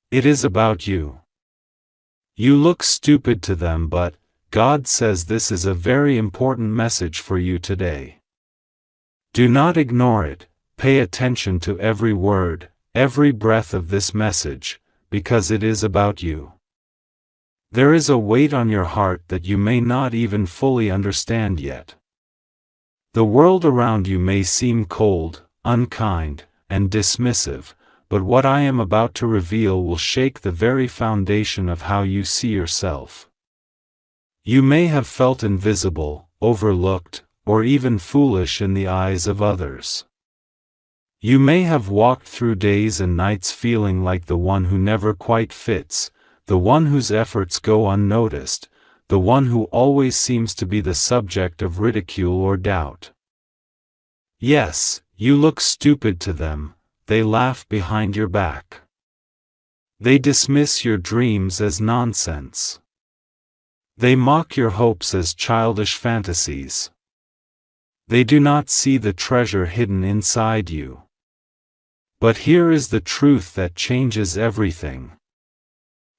It is about you. You look stupid to them, but God says this is a very important message for you today. Do not ignore it, pay attention to every word, every breath of this message, because it is about you. There is a weight on your heart that you may not even fully understand yet. The world around you may seem cold, unkind, and dismissive, but what I am about to reveal will shake the very foundation of how you see yourself. You may have felt invisible, overlooked, or even foolish in the eyes of others. You may have walked through days and nights feeling like the one who never quite fits, the one whose efforts go unnoticed, the one who always seems to be the subject of ridicule or doubt. Yes, you look stupid to them. They laugh behind your back. They dismiss your dreams as nonsense. They mock your hopes as childish fantasies. They do not see the treasure hidden inside you. But here is the truth that changes everything.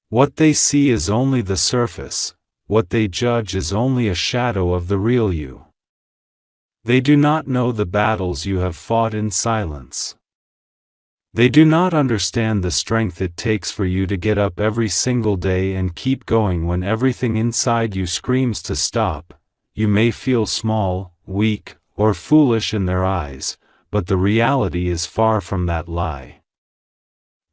What they see is only the surface, what they judge is only a shadow of the real you. They do not know the battles you have fought in silence. They do not understand the strength it takes for you to get up every single day and keep going when everything inside you screams to stop. You may feel small, weak, or foolish in their eyes, but the reality is far from that lie.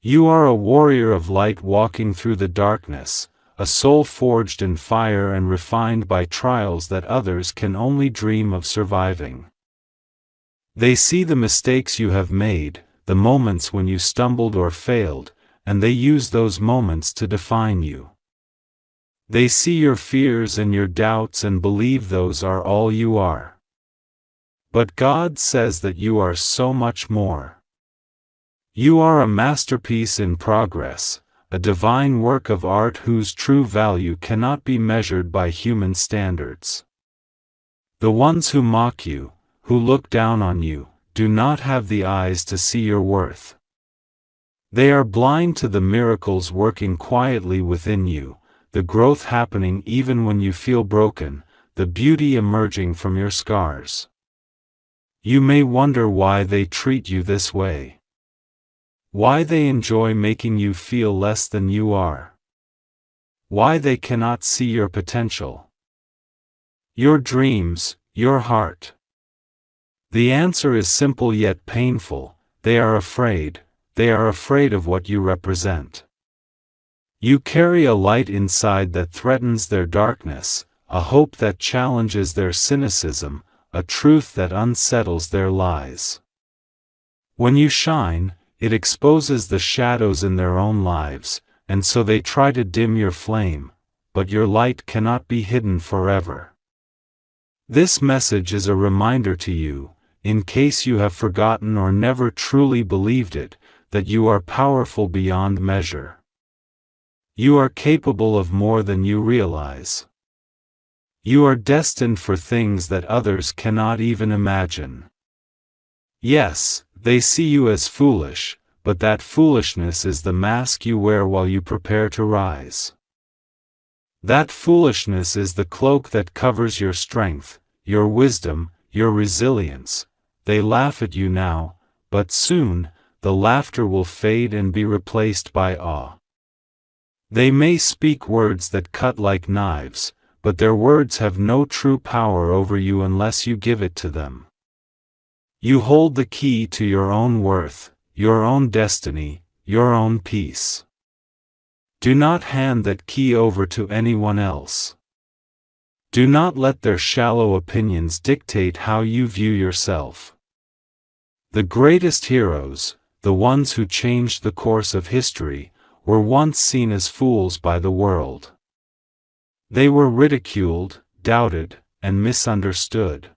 You are a warrior of light walking through the darkness, a soul forged in fire and refined by trials that others can only dream of surviving. They see the mistakes you have made, the moments when you stumbled or failed, and they use those moments to define you. They see your fears and your doubts and believe those are all you are. But God says that you are so much more. You are a masterpiece in progress, a divine work of art whose true value cannot be measured by human standards. The ones who mock you, who look down on you, do not have the eyes to see your worth. They are blind to the miracles working quietly within you, the growth happening even when you feel broken, the beauty emerging from your scars. You may wonder why they treat you this way. Why they enjoy making you feel less than you are. Why they cannot see your potential. Your dreams, your heart. The answer is simple yet painful. They are afraid of what you represent. You carry a light inside that threatens their darkness, a hope that challenges their cynicism, a truth that unsettles their lies. When you shine, it exposes the shadows in their own lives, and so they try to dim your flame, but your light cannot be hidden forever. This message is a reminder to you, in case you have forgotten or never truly believed it, that you are powerful beyond measure. You are capable of more than you realize. You are destined for things that others cannot even imagine. Yes, they see you as foolish, but that foolishness is the mask you wear while you prepare to rise. That foolishness is the cloak that covers your strength, your wisdom, your resilience. They laugh at you now, but soon, the laughter will fade and be replaced by awe. They may speak words that cut like knives, but their words have no true power over you unless you give it to them. You hold the key to your own worth, your own destiny, your own peace. Do not hand that key over to anyone else. Do not let their shallow opinions dictate how you view yourself. The greatest heroes, the ones who changed the course of history, were once seen as fools by the world. They were ridiculed, doubted, and misunderstood.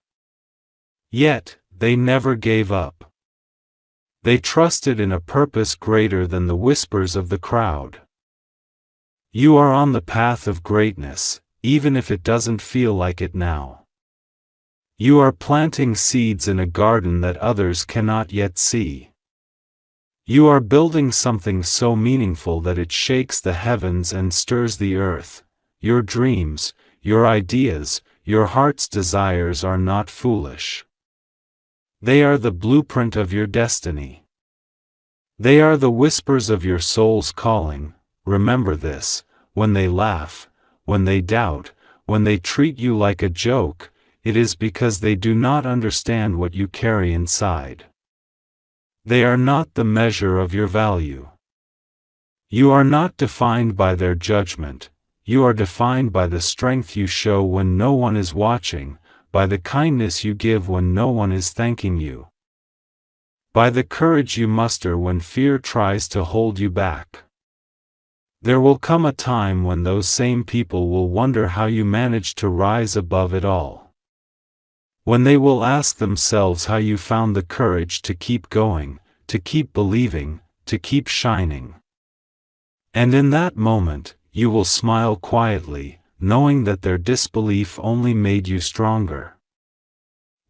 Yet, they never gave up. They trusted in a purpose greater than the whispers of the crowd. You are on the path of greatness, even if it doesn't feel like it now. You are planting seeds in a garden that others cannot yet see. You are building something so meaningful that it shakes the heavens and stirs the earth. Your dreams, your ideas, your heart's desires are not foolish. They are the blueprint of your destiny. They are the whispers of your soul's calling. Remember this: when they laugh, when they doubt, when they treat you like a joke, it is because they do not understand what you carry inside. They are not the measure of your value. You are not defined by their judgment. You are defined by the strength you show when no one is watching, by the kindness you give when no one is thanking you, by the courage you muster when fear tries to hold you back. There will come a time when those same people will wonder how you managed to rise above it all. When they will ask themselves how you found the courage to keep going, to keep believing, to keep shining. And in that moment, you will smile quietly, knowing that their disbelief only made you stronger.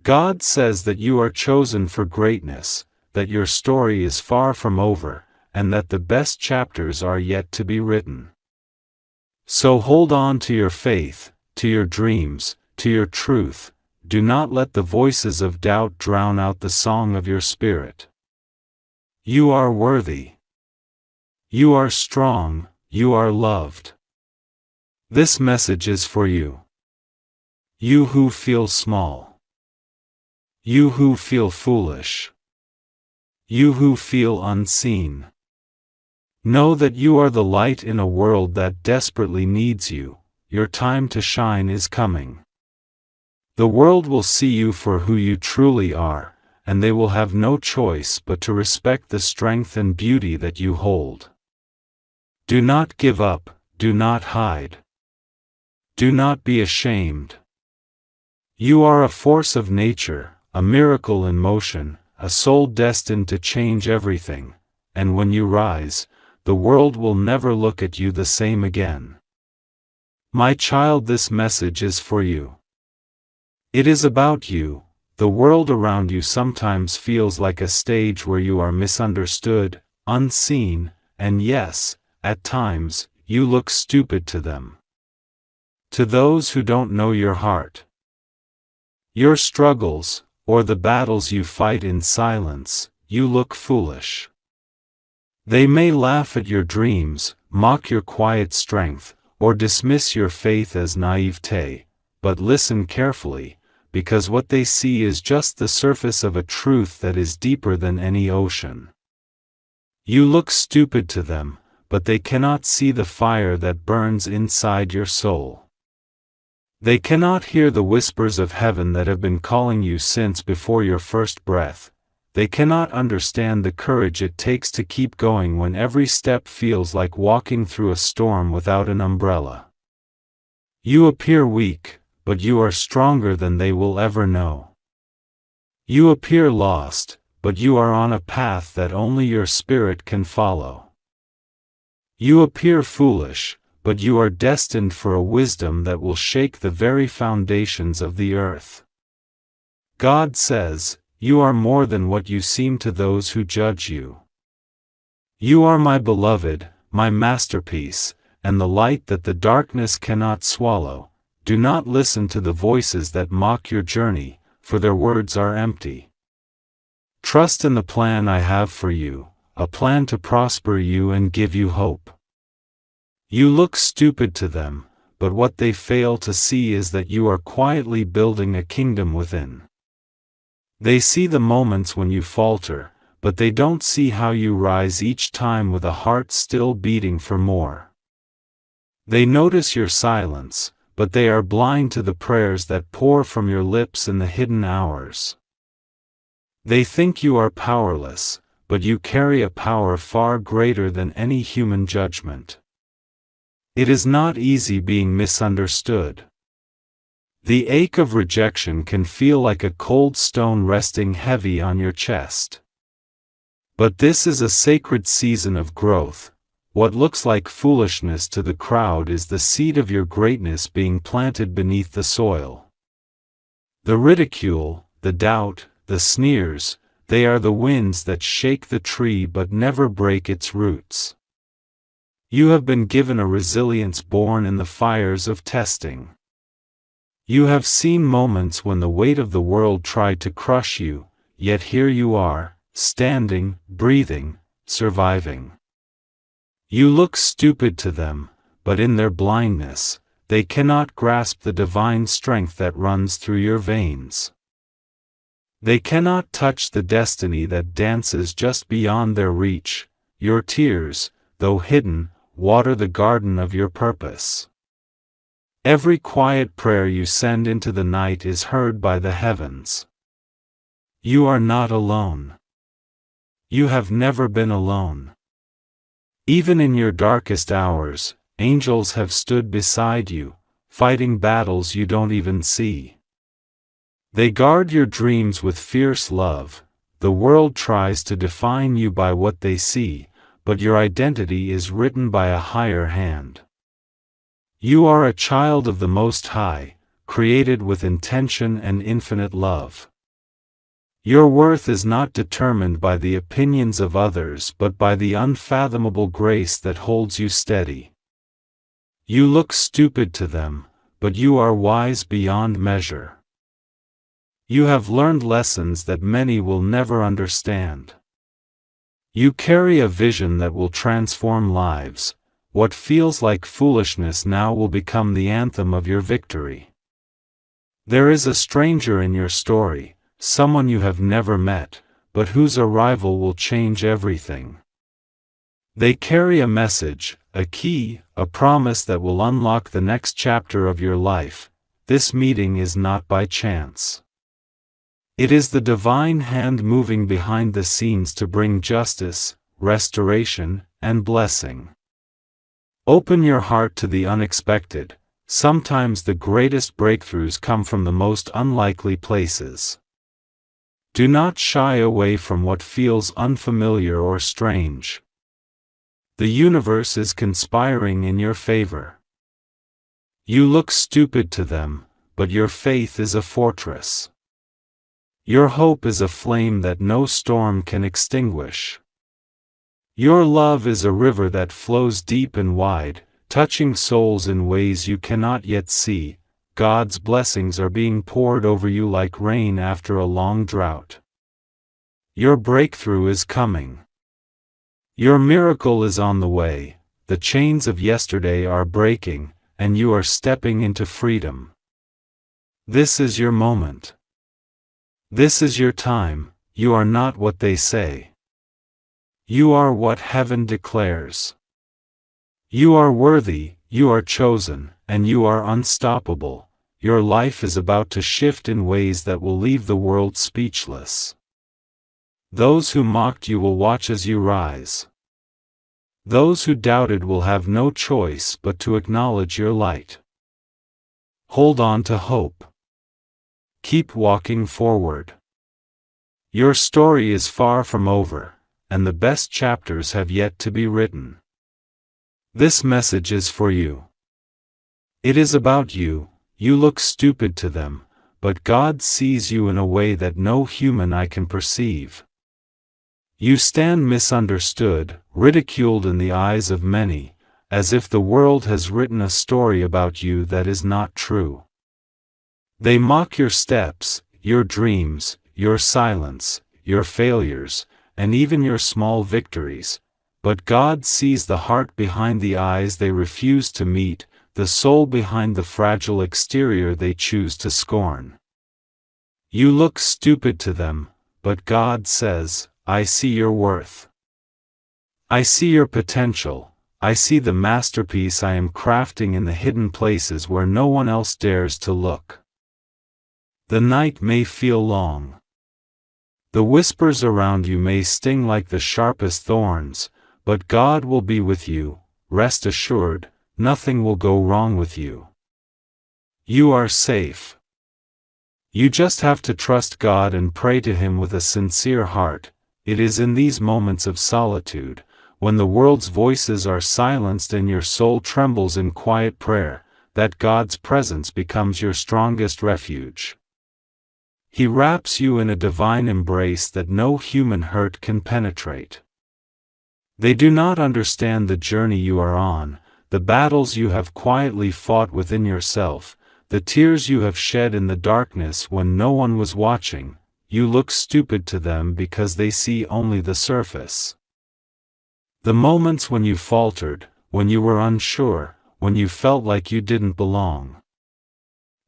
God says that you are chosen for greatness, that your story is far from over, and that the best chapters are yet to be written. So hold on to your faith, to your dreams, to your truth. Do not let the voices of doubt drown out the song of your spirit. You are worthy. You are strong, you are loved. This message is for you. You who feel small. You who feel foolish. You who feel unseen. Know that you are the light in a world that desperately needs you. Your time to shine is coming. The world will see you for who you truly are, and they will have no choice but to respect the strength and beauty that you hold. Do not give up, do not hide. Do not be ashamed. You are a force of nature, a miracle in motion, a soul destined to change everything, and when you rise, the world will never look at you the same again. My child, this message is for you. It is about you. The world around you sometimes feels like a stage where you are misunderstood, unseen, and yes, at times, you look stupid to them. To those who don't know your heart, your struggles, or the battles you fight in silence, you look foolish. They may laugh at your dreams, mock your quiet strength, or dismiss your faith as naivete, but listen carefully, because what they see is just the surface of a truth that is deeper than any ocean. You look stupid to them, but they cannot see the fire that burns inside your soul. They cannot hear the whispers of heaven that have been calling you since before your first breath. They cannot understand the courage it takes to keep going when every step feels like walking through a storm without an umbrella. You appear weak, but you are stronger than they will ever know. You appear lost, but you are on a path that only your spirit can follow. You appear foolish, but you are destined for a wisdom that will shake the very foundations of the earth. God says, you are more than what you seem to those who judge you. You are my beloved, my masterpiece, and the light that the darkness cannot swallow. Do not listen to the voices that mock your journey, for their words are empty. Trust in the plan I have for you, a plan to prosper you and give you hope. You look stupid to them, but what they fail to see is that you are quietly building a kingdom within. They see the moments when you falter, but they don't see how you rise each time with a heart still beating for more. They notice your silence, but they are blind to the prayers that pour from your lips in the hidden hours. They think you are powerless, but you carry a power far greater than any human judgment. It is not easy being misunderstood. The ache of rejection can feel like a cold stone resting heavy on your chest. But this is a sacred season of growth. What looks like foolishness to the crowd is the seed of your greatness being planted beneath the soil. The ridicule, the doubt, the sneers, They are the winds that shake the tree but never break its roots. You have been given a resilience born in the fires of testing. You have seen moments when the weight of the world tried to crush you, yet here you are, standing, breathing, surviving. You look stupid to them, but in their blindness, they cannot grasp the divine strength that runs through your veins. They cannot touch the destiny that dances just beyond their reach. Your tears, though hidden, water the garden of your purpose. Every quiet prayer you send into the night is heard by the heavens. You are not alone. You have never been alone. Even in your darkest hours, angels have stood beside you, fighting battles you don't even see. They guard your dreams with fierce love. The world tries to define you by what they see, but your identity is written by a higher hand. You are a child of the Most High, created with intention and infinite love. Your worth is not determined by the opinions of others but by the unfathomable grace that holds you steady. You look stupid to them, but you are wise beyond measure. You have learned lessons that many will never understand. You carry a vision that will transform lives. What feels like foolishness now will become the anthem of your victory. There is a stranger in your story, someone you have never met, but whose arrival will change everything. They carry a message, a key, a promise that will unlock the next chapter of your life. This meeting is not by chance. It is the divine hand moving behind the scenes to bring justice, restoration, and blessing. Open your heart to the unexpected. Sometimes the greatest breakthroughs come from the most unlikely places. Do not shy away from what feels unfamiliar or strange. The universe is conspiring in your favor. You look stupid to them, but your faith is a fortress. Your hope is a flame that no storm can extinguish. Your love is a river that flows deep and wide, touching souls in ways you cannot yet see. God's blessings are being poured over you like rain after a long drought. Your breakthrough is coming. Your miracle is on the way. The chains of yesterday are breaking, and you are stepping into freedom. This is your moment. This is your time. You are not what they say. You are what heaven declares. You are worthy, you are chosen, and you are unstoppable. Your life is about to shift in ways that will leave the world speechless. Those who mocked you will watch as you rise. Those who doubted will have no choice but to acknowledge your light. Hold on to hope. Keep walking forward. Your story is far from over, and the best chapters have yet to be written. This message is for you. It is about you. You look stupid to them, but God sees you in a way that no human eye can perceive. You stand misunderstood, ridiculed in the eyes of many, as if the world has written a story about you that is not true. They mock your steps, your dreams, your silence, your failures, and even your small victories, but God sees the heart behind the eyes they refuse to meet, the soul behind the fragile exterior they choose to scorn. You look stupid to them, but God says, I see your worth. I see your potential. I see the masterpiece I am crafting in the hidden places where no one else dares to look. The night may feel long. The whispers around you may sting like the sharpest thorns, but God will be with you. Rest assured, nothing will go wrong with you. You are safe. You just have to trust God and pray to Him with a sincere heart. It is in these moments of solitude, when the world's voices are silenced and your soul trembles in quiet prayer, that God's presence becomes your strongest refuge. He wraps you in a divine embrace that no human hurt can penetrate. They do not understand the journey you are on, the battles you have quietly fought within yourself, the tears you have shed in the darkness when no one was watching. You look stupid to them because they see only the surface. The moments when you faltered, when you were unsure, when you felt like you didn't belong.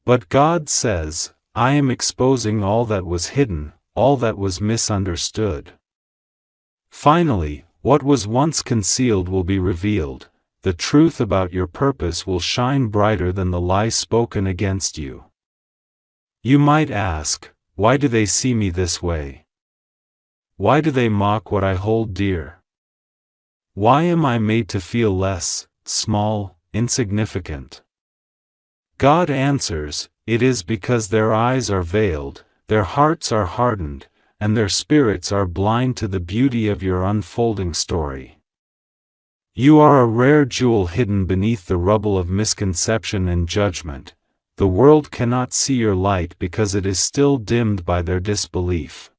But God says, I am exposing all that was hidden, all that was misunderstood. Finally, what was once concealed will be revealed. The truth about your purpose will shine brighter than the lie spoken against you. You might ask, why do they see me this way? Why do they mock what I hold dear? Why am I made to feel less, small, insignificant? God answers, it is because their eyes are veiled, their hearts are hardened, and their spirits are blind to the beauty of your unfolding story. You are a rare jewel hidden beneath the rubble of misconception and judgment. The world cannot see your light because it is still dimmed by their disbelief.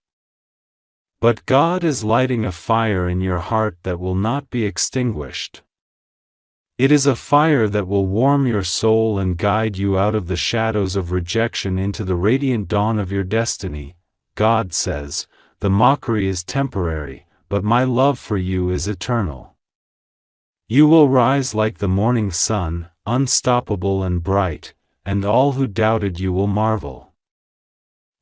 But God is lighting a fire in your heart that will not be extinguished. It is a fire that will warm your soul and guide you out of the shadows of rejection into the radiant dawn of your destiny. God says, the mockery is temporary, but my love for you is eternal. You will rise like the morning sun, unstoppable and bright, and all who doubted you will marvel.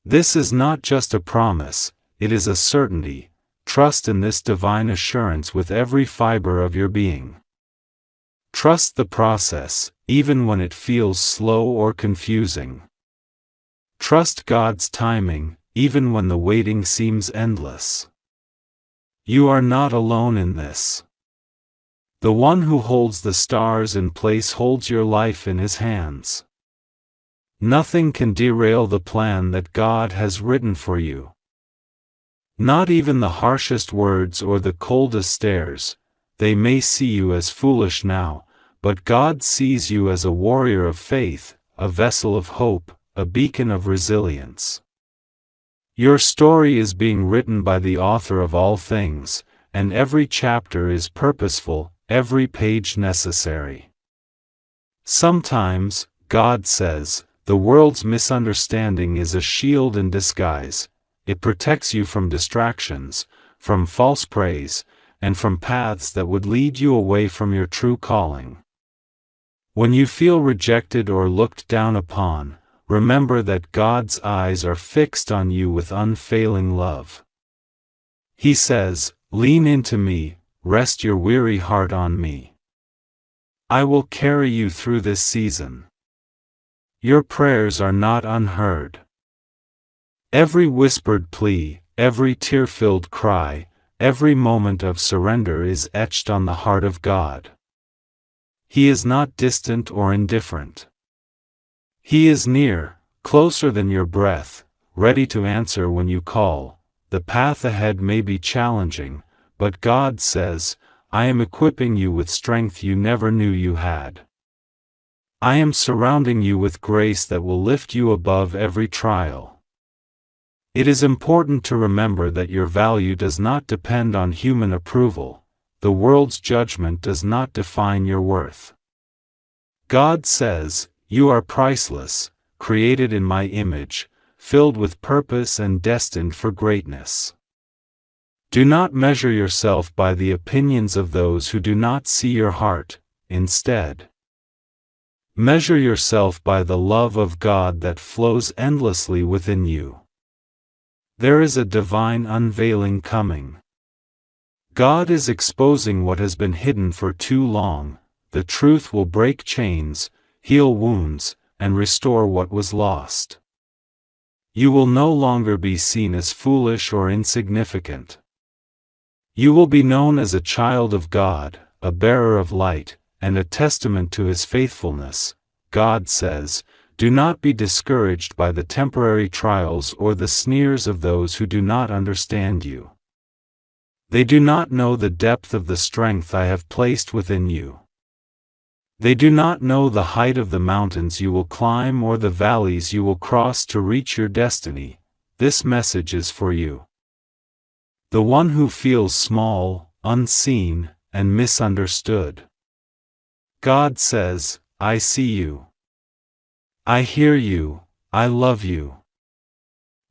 This is not just a promise, it is a certainty. Trust in this divine assurance with every fiber of your being. Trust the process, even when it feels slow or confusing. Trust God's timing, even when the waiting seems endless. You are not alone in this. The one who holds the stars in place holds your life in his hands. Nothing can derail the plan that God has written for you. Not even the harshest words or the coldest stares. They may see you as foolish now, but God sees you as a warrior of faith, a vessel of hope, a beacon of resilience. Your story is being written by the author of all things, and every chapter is purposeful, every page necessary. Sometimes, God says, the world's misunderstanding is a shield in disguise. It protects you from distractions, from false praise, and from paths that would lead you away from your true calling. When you feel rejected or looked down upon, remember that God's eyes are fixed on you with unfailing love. He says, lean into me, rest your weary heart on me. I will carry you through this season. Your prayers are not unheard. Every whispered plea, every tear-filled cry, every moment of surrender is etched on the heart of God. He is not distant or indifferent. He is near, closer than your breath, ready to answer when you call. The path ahead may be challenging, but God says, I am equipping you with strength you never knew you had. I am surrounding you with grace that will lift you above every trial. It is important to remember that your value does not depend on human approval. The world's judgment does not define your worth. God says, you are priceless, created in my image, filled with purpose and destined for greatness. Do not measure yourself by the opinions of those who do not see your heart. Instead, measure yourself by the love of God that flows endlessly within you. There is a divine unveiling coming. God is exposing what has been hidden for too long. The truth will break chains, heal wounds, and restore what was lost. You will no longer be seen as foolish or insignificant. You will be known as a child of God, a bearer of light, and a testament to His faithfulness. God says, do not be discouraged by the temporary trials or the sneers of those who do not understand you. They do not know the depth of the strength I have placed within you. They do not know the height of the mountains you will climb or the valleys you will cross to reach your destiny. this message is for you. The one who feels small, unseen, and misunderstood. God says, I see you. I hear you, I love you.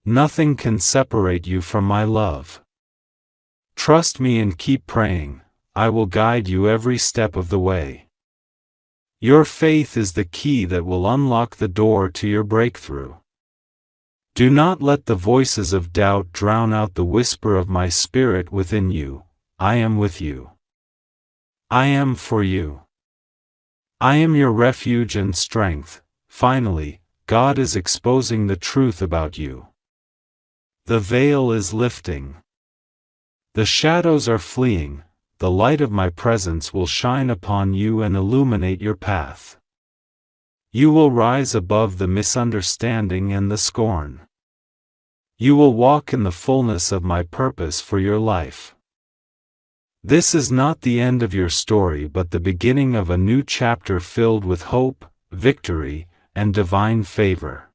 Nothing can separate you from my love. Trust me and keep praying, I will guide you every step of the way. Your faith is the key that will unlock the door to your breakthrough. Do not let the voices of doubt drown out the whisper of my spirit within you. I am with you. I am for you. I am your refuge and strength. Finally, God is exposing the truth about you. The veil is lifting. The shadows are fleeing. The light of my presence will shine upon you and illuminate your path. You will rise above the misunderstanding and the scorn. You will walk in the fullness of my purpose for your life. This is not the end of your story but the beginning of a new chapter filled with hope, victory, and divine favor.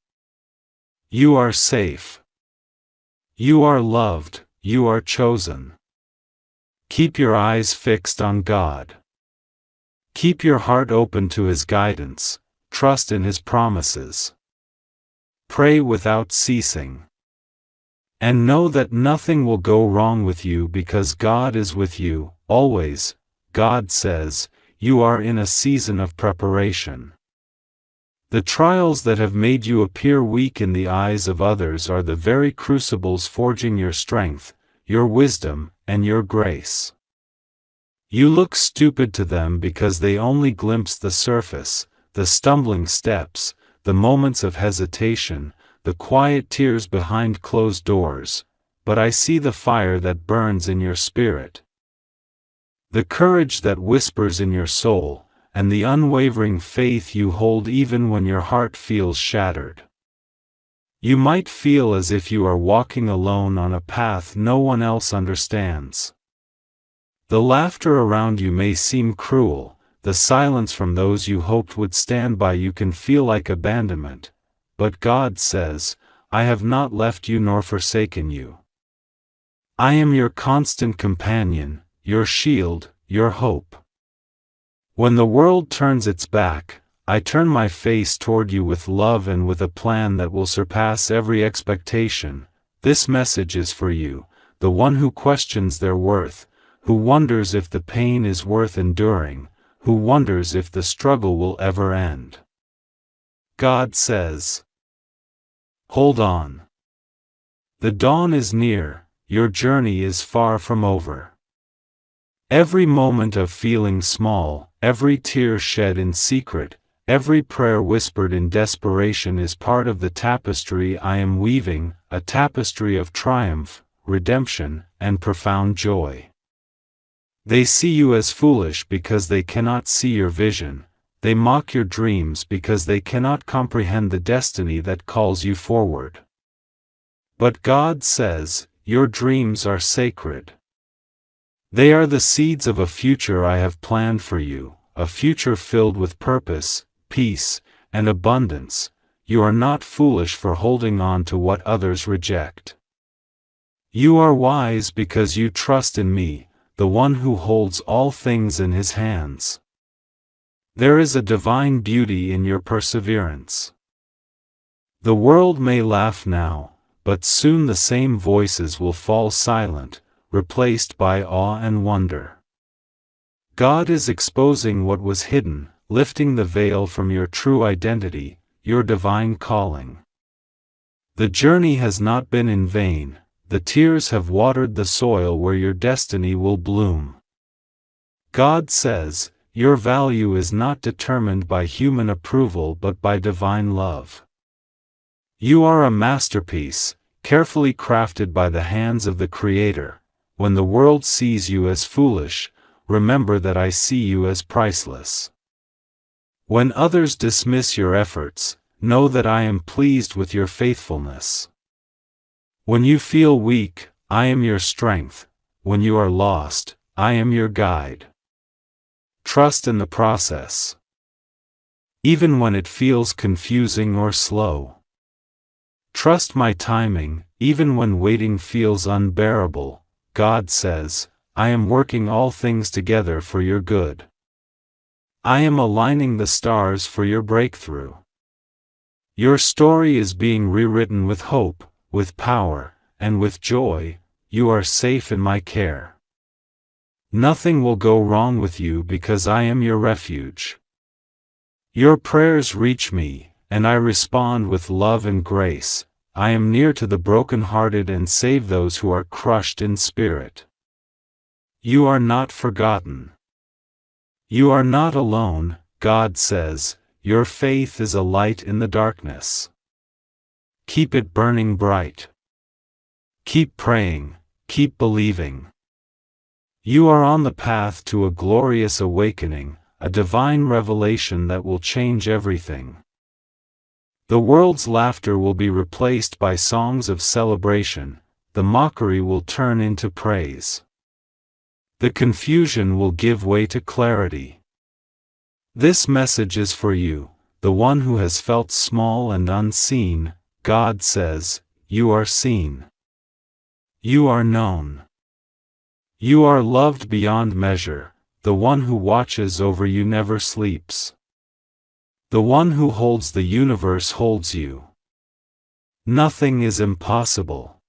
You are safe. You are loved, you are chosen. Keep your eyes fixed on God. Keep your heart open to His guidance, trust in His promises. Pray without ceasing. And know that nothing will go wrong with you because God is with you, always. God says, you are in a season of preparation. The trials that have made you appear weak in the eyes of others are the very crucibles forging your strength, your wisdom, and your grace. You look stupid to them because they only glimpse the surface, the stumbling steps, the moments of hesitation, the quiet tears behind closed doors, but I see the fire that burns in your spirit. The courage that whispers in your soul, and the unwavering faith you hold even when your heart feels shattered. You might feel as if you are walking alone on a path no one else understands. The laughter around you may seem cruel, the silence from those you hoped would stand by you can feel like abandonment, but God says, I have not left you nor forsaken you. I am your constant companion, your shield, your hope. When the world turns its back, I turn my face toward you with love and with a plan that will surpass every expectation. This message is for you, the one who questions their worth, who wonders if the pain is worth enduring, who wonders if the struggle will ever end. God says, hold on. The dawn is near, your journey is far from over. Every moment of feeling small, every tear shed in secret, every prayer whispered in desperation is part of the tapestry I am weaving, a tapestry of triumph, redemption, and profound joy. They see you as foolish because they cannot see your vision, they mock your dreams because they cannot comprehend the destiny that calls you forward. But God says, your dreams are sacred. They are the seeds of a future I have planned for you, a future filled with purpose, peace, and abundance. You are not foolish for holding on to what others reject. You are wise because you trust in me, the one who holds all things in his hands. There is a divine beauty in your perseverance. The world may laugh now, but soon the same voices will fall silent, replaced by awe and wonder. God is exposing what was hidden, lifting the veil from your true identity, your divine calling. The journey has not been in vain, the tears have watered the soil where your destiny will bloom. God says, your value is not determined by human approval but by divine love. You are a masterpiece, carefully crafted by the hands of the Creator. When the world sees you as foolish, remember that I see you as priceless. When others dismiss your efforts, know that I am pleased with your faithfulness. When you feel weak, I am your strength. When you are lost, I am your guide. Trust in the process. Even when it feels confusing or slow. Trust my timing, Even when waiting feels unbearable, God says, I am working all things together for your good. I am aligning the stars for your breakthrough. Your story is being rewritten with hope, with power, and with joy. You are safe in my care. Nothing will go wrong with you because I am your refuge. Your prayers reach me, and I respond with love and grace. I am near to the brokenhearted and save those who are crushed in spirit. You are not forgotten. You are not alone, God says. Your faith is a light in the darkness. Keep it burning bright. Keep praying, keep believing. You are on the path to a glorious awakening, a divine revelation that will change everything. The world's laughter will be replaced by songs of celebration, the mockery will turn into praise. The confusion will give way to clarity. This message is for you, the one who has felt small and unseen. God says, you are seen. You are known. You are loved beyond measure. The one who watches over you never sleeps. The one who holds the universe holds you. Nothing is impossible.